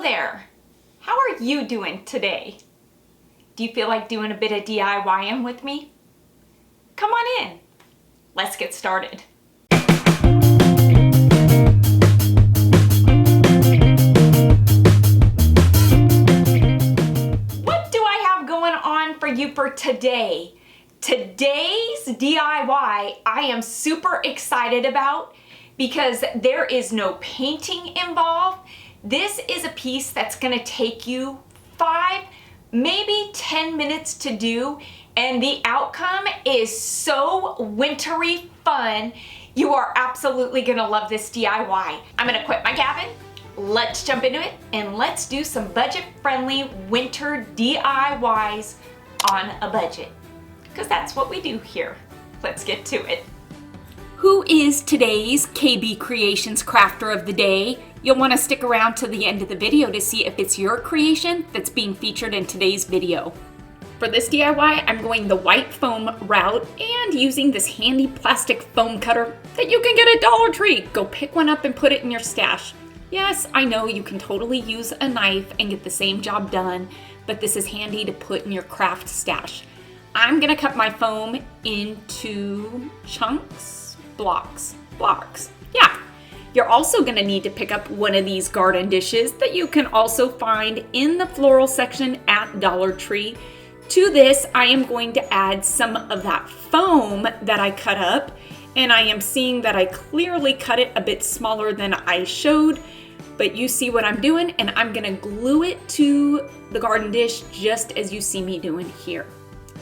there! How are you doing today? Do you feel like doing a bit of DIYing with me? Come on in. Let's get started. What do I have going on for you for today? Today's DIY I am super excited about because there is no painting involved. This is a piece that's gonna take you 5, maybe 10 minutes to do, and the outcome is so wintry fun. You are absolutely gonna love this DIY. I'm gonna quit my cabin. Let's jump into it and let's do some budget-friendly winter DIYs on a budget, because that's what we do here. Let's get to it. Who is today's KB Creations Crafter of the Day? You'll want to stick around to the end of the video to see if it's your creation that's being featured in today's video. For this DIY, I'm going the white foam route and using this handy plastic foam cutter that you can get at Dollar Tree. Go pick one up and put it in your stash. Yes, I know you can totally use a knife and get the same job done, but this is handy to put in your craft stash. I'm gonna cut my foam into chunks, blocks. Yeah. You're also gonna need to pick up one of these garden dishes that you can also find in the floral section at Dollar Tree. To this, I am going to add some of that foam that I cut up, and I am seeing that I clearly cut it a bit smaller than I showed, but you see what I'm doing, and I'm gonna glue it to the garden dish just as you see me doing here.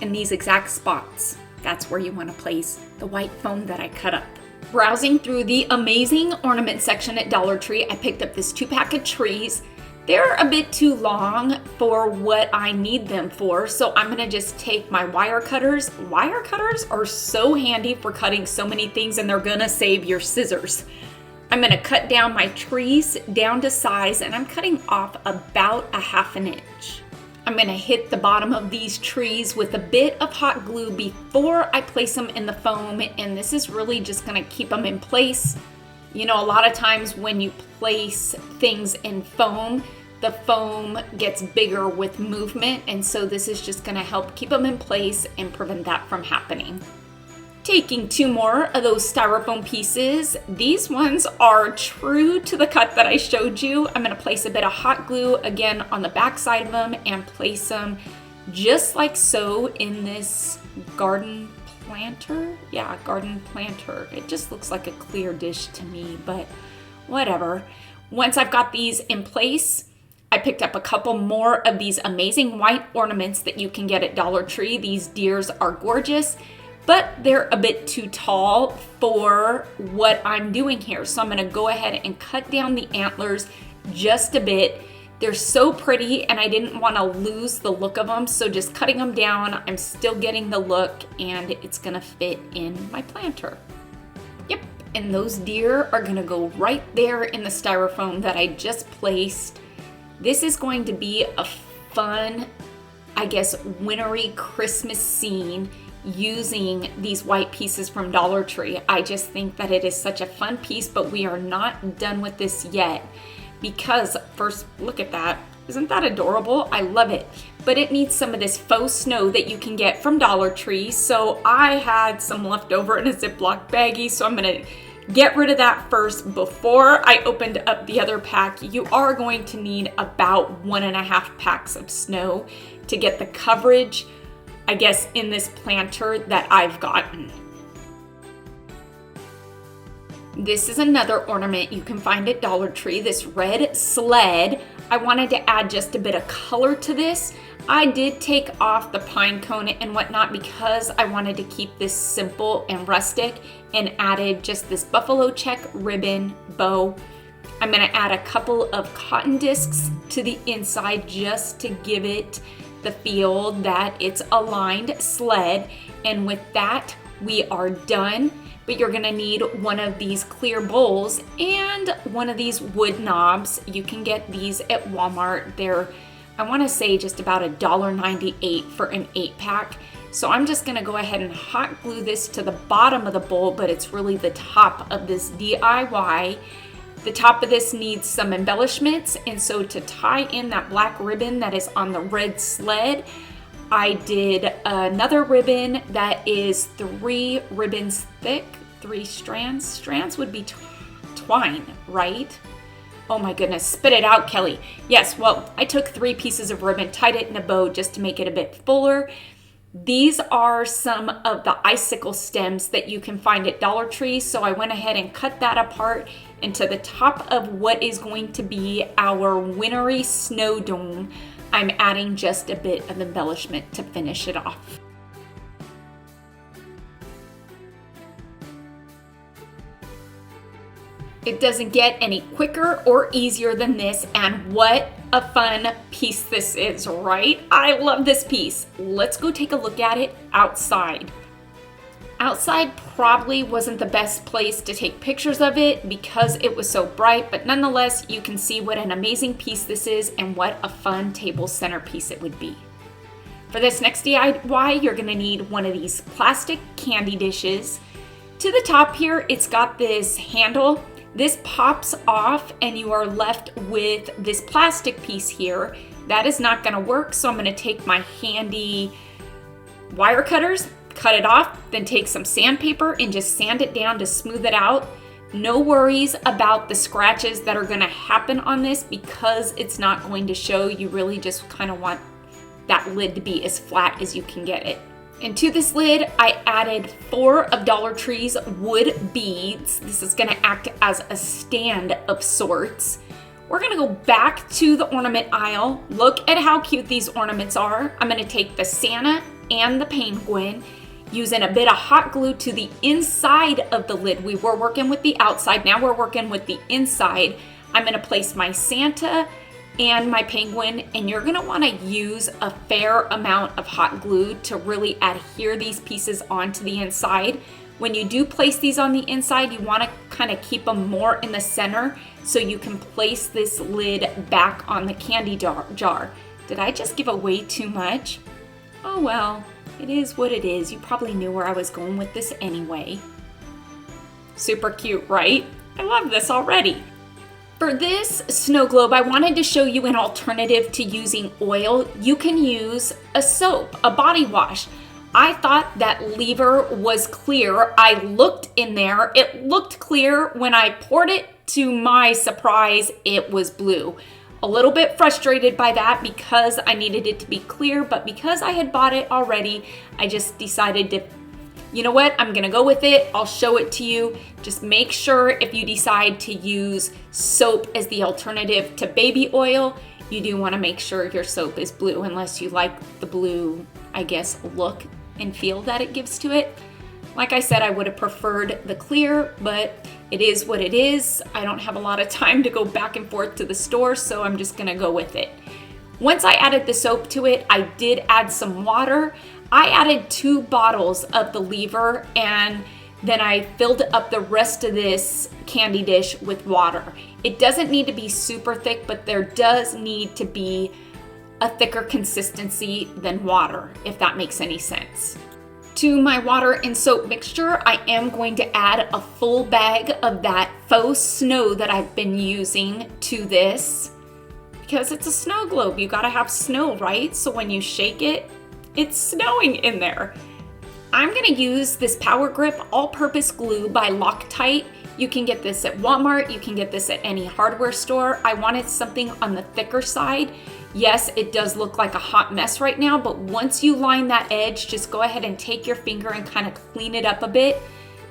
In these exact spots, that's where you wanna place the white foam that I cut up. Browsing through the amazing ornament section at Dollar Tree, I picked up this 2-pack of trees. They're a bit too long for what I need them for, so I'm gonna just take my wire cutters. Wire cutters are so handy for cutting so many things, and they're gonna save your scissors. I'm gonna cut down my trees down to size, and I'm cutting off about 1/2 inch. I'm gonna hit the bottom of these trees with a bit of hot glue before I place them in the foam, and this is really just gonna keep them in place. You know, a lot of times when you place things in foam, the foam gets bigger with movement, and so this is just gonna help keep them in place and prevent that from happening. Taking 2 more of those styrofoam pieces. These ones are true to the cut that I showed you. I'm gonna place a bit of hot glue again on the back side of them and place them just like so in this garden planter. Yeah, garden planter. It just looks like a clear dish to me, but whatever. Once I've got these in place, I picked up a couple more of these amazing white ornaments that you can get at Dollar Tree. These deers are gorgeous, but they're a bit too tall for what I'm doing here. So I'm gonna go ahead and cut down the antlers just a bit. They're so pretty, and I didn't wanna lose the look of them, so just cutting them down, I'm still getting the look, and it's gonna fit in my planter. Yep, and those deer are gonna go right there in the styrofoam that I just placed. This is going to be a fun, I guess, wintry Christmas scene using these white pieces from Dollar Tree. I just think that it is such a fun piece, but we are not done with this yet, because first, look at that. Isn't that adorable? I love it. But it needs some of this faux snow that you can get from Dollar Tree. So I had some left over in a Ziploc baggie, so I'm gonna get rid of that first before I opened up the other pack. You are going to need about 1.5 packs of snow to get the coverage, I guess, in this planter that I've gotten. This is another ornament you can find at Dollar Tree, this red sled. I wanted to add just a bit of color to this. I did take off the pine cone and whatnot because I wanted to keep this simple and rustic, and added just this buffalo check ribbon bow. I'm gonna add a couple of cotton discs to the inside just to give it the feel that it's a lined sled. And with that, we are done. But you're gonna need one of these clear bowls and one of these wood knobs. You can get these at Walmart. They're, I wanna say, just about $1.98 for an 8-pack. So I'm just gonna go ahead and hot glue this to the bottom of the bowl, but it's really the top of this DIY. The top of this needs some embellishments, and so to tie in that black ribbon that is on the red sled, I did another ribbon that is 3 ribbons thick, 3 strands. Strands would be twine, right? Oh my goodness, spit it out, Kelly. Yes, well, I took 3 pieces of ribbon, tied it in a bow just to make it a bit fuller. These are some of the icicle stems that you can find at Dollar Tree, so I went ahead and cut that apart into the top of what is going to be our wintry snow dome. I'm adding just a bit of embellishment to finish it off. It doesn't get any quicker or easier than this, and what a fun piece this is, right? I love this piece. Let's go take a look at it outside. Outside probably wasn't the best place to take pictures of it because it was so bright, but nonetheless, you can see what an amazing piece this is and what a fun table centerpiece it would be. For this next DIY, you're gonna need one of these plastic candy dishes. To the top here, it's got this handle. This pops off and you are left with this plastic piece here. That is not gonna work, so I'm gonna take my handy wire cutters, cut it off, then take some sandpaper and just sand it down to smooth it out. No worries about the scratches that are gonna happen on this because it's not going to show. You really just kind of want that lid to be as flat as you can get it. And to this lid, I added 4 of Dollar Tree's wood beads. This is gonna act as a stand of sorts. We're gonna go back to the ornament aisle. Look at how cute these ornaments are. I'm gonna take the Santa and the penguin, using a bit of hot glue to the inside of the lid. We were working with the outside, now we're working with the inside. I'm gonna place my Santa and my penguin, and you're gonna wanna use a fair amount of hot glue to really adhere these pieces onto the inside. When you do place these on the inside, you wanna kind of keep them more in the center so you can place this lid back on the candy jar. Did I just give away too much? Oh well, it is what it is. You probably knew where I was going with this anyway. Super cute, right? I love this already. For this snow globe, I wanted to show you an alternative to using oil. You can use a soap, a body wash. I thought that lever was clear. I looked in there. It looked clear. When I poured it, to my surprise, it was blue. A little bit frustrated by that because I needed it to be clear, but because I had bought it already, I just decided to, you know what, I'm gonna go with it. I'll show it to you. Just make sure if you decide to use soap as the alternative to baby oil, you do wanna make sure your soap is blue unless you like the blue, I guess, look and feel that it gives to it. Like I said, I would have preferred the clear, but it is what it is. I don't have a lot of time to go back and forth to the store, so I'm just gonna go with it. Once I added the soap to it, I did add some water. I added 2 bottles of the lever, and then I filled up the rest of this candy dish with water. It doesn't need to be super thick, but there does need to be a thicker consistency than water, if that makes any sense. To my water and soap mixture, I am going to add a full bag of that faux snow that I've been using to this because it's a snow globe. You gotta have snow, right? So when you shake it, it's snowing in there. I'm gonna use this Power Grip all-purpose glue by Loctite. You can get this at Walmart, you can get this at any hardware store. I wanted something on the thicker side. Yes, it does look like a hot mess right now, but once you line that edge, just go ahead and take your finger and kind of clean it up a bit.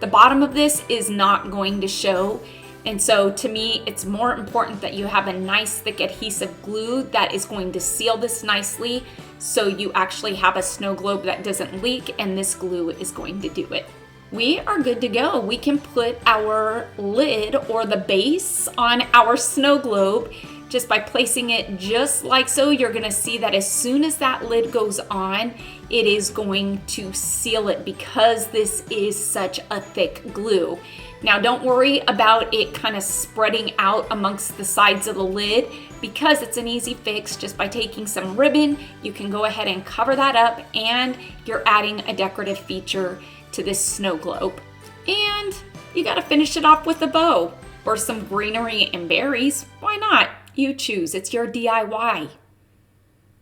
The bottom of this is not going to show. And so to me, it's more important that you have a nice thick adhesive glue that is going to seal this nicely so you actually have a snow globe that doesn't leak, and this glue is going to do it. We are good to go. We can put our lid or the base on our snow globe just by placing it just like so. You're gonna see that as soon as that lid goes on, it is going to seal it because this is such a thick glue. Now don't worry about it kind of spreading out amongst the sides of the lid because it's an easy fix. Just by taking some ribbon, you can go ahead and cover that up and you're adding a decorative feature to this snow globe. And you gotta finish it off with a bow. or some greenery and berries. Why not? You choose. It's your DIY.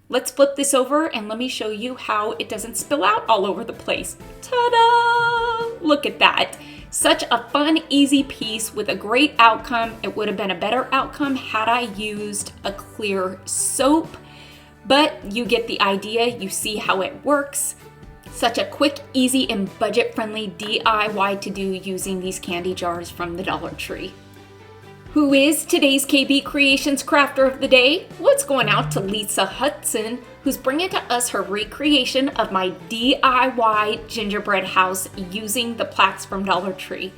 Let's flip this over and let me show you how it doesn't spill out all over the place. Ta-da! Look at that. Such a fun, easy piece with a great outcome. It would have been a better outcome had I used a clear soap, but you get the idea. You see how it works. Such a quick, easy, and budget-friendly DIY to do using these candy jars from the Dollar Tree. Who is today's KB Creations Crafter of the Day? Well, it's going out to Lisa Hudson, who's bringing to us her recreation of my DIY gingerbread house using the plaques from Dollar Tree.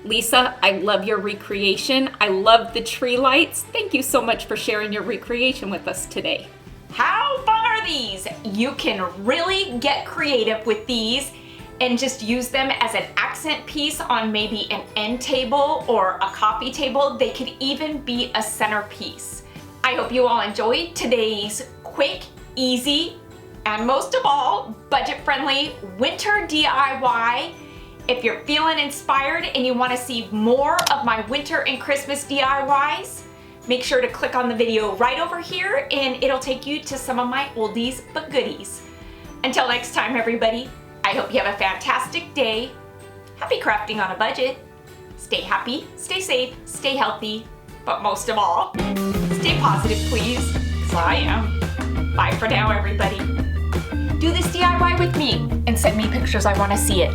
Lisa, I love your recreation. I love the tree lights. Thank you so much for sharing your recreation with us today. How fun are these? You can really get creative with these and just use them as an accent piece on maybe an end table or a coffee table. They could even be a centerpiece. I hope you all enjoyed today's quick, easy, and most of all, budget-friendly winter DIY. If you're feeling inspired and you want to see more of my winter and Christmas DIYs, make sure to click on the video right over here and it'll take you to some of my oldies but goodies. Until next time, everybody, I hope you have a fantastic day. Happy crafting on a budget. Stay happy, stay safe, stay healthy, but most of all, stay positive, please, because I am. Bye for now, everybody. Do this DIY with me and send me pictures. I want to see it.